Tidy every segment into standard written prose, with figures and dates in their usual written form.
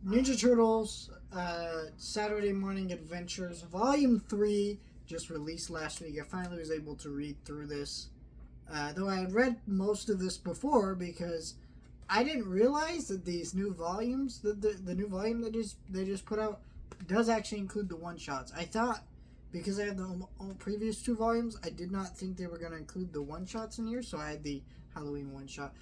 Ninja Turtles Saturday Morning Adventures Volume 3 just released last week. I finally was able to read through this. Though I had read most of this before because I didn't realize that these new volumes, the new volume that they just put out, does actually include the one-shots. I thought, because I have the previous two volumes, I did not think they were going to include the one-shots in here, so I had the Halloween one-shot.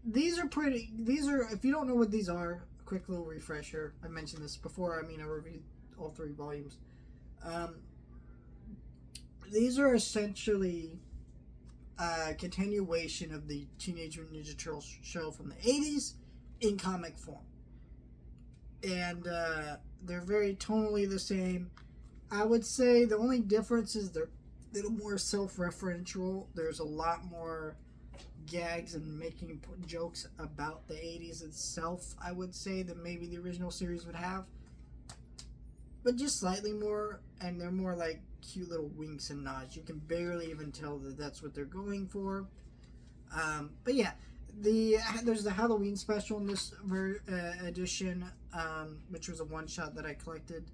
These are, if you don't know what these are, a quick little refresher. I mentioned this before. I reviewed all three volumes. These are essentially a continuation of the Teenage Mutant Ninja Turtles show from the 80s in comic form. And they're very tonally the same. I would say the only difference is they're a little more self-referential. There's a lot more gags and making jokes about the 80s itself, I would say, than maybe the original series would have. But just slightly more, and they're more like cute little winks and nods. You can barely even tell that that's what they're going for. But yeah, there's the Halloween special in this edition, which was a one-shot that I collected.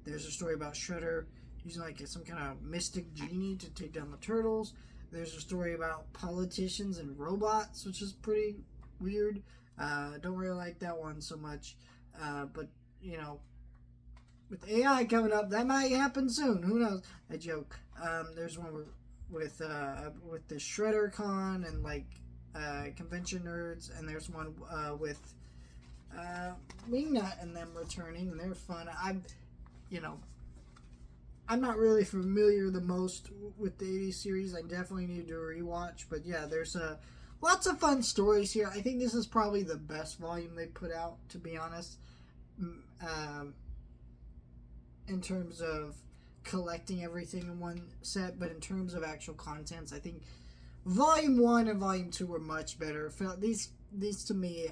There's a story about Shredder using like some kind of mystic genie to take down the turtles. There's a story about politicians and robots, which is pretty weird. Don't really like that one so much. But, you know, with AI coming up, that might happen soon. Who knows? A joke. There's one with the Shredder Con and like convention nerds, and there's one with Wingnut and them returning, and they're fun. I'm not really familiar the most with the 80s series. I definitely need to rewatch, but yeah, there's lots of fun stories here. I think this is probably the best volume they put out, to be honest. In terms of collecting everything in one set, but in terms of actual contents, I think Volume 1 and Volume 2 were much better. These to me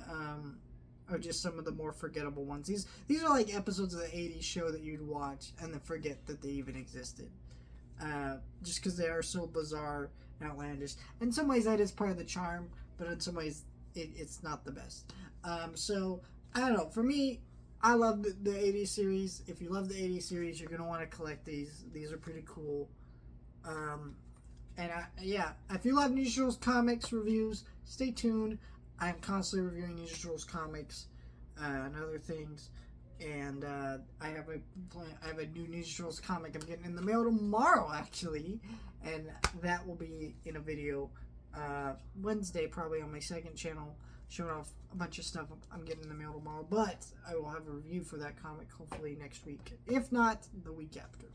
are just some of the more forgettable ones. These are like episodes of the 80s show that you'd watch and then forget that they even existed. Just because they are so bizarre and outlandish. In some ways that is part of the charm, but in some ways it's not the best. So, I don't know. For me, I love the 80s series. If you love the 80s series, you're going to want to collect these. These are pretty cool. If you love Ninja Turtles comics reviews, stay tuned. I'm constantly reviewing Ninja Turtles comics and other things. And I have a new Ninja Turtles comic I'm getting in the mail tomorrow, actually. And that will be in a video Wednesday, probably on my second channel, showing off a bunch of stuff I'm getting in the mail tomorrow. But I will have a review for that comic hopefully next week. If not, the week after.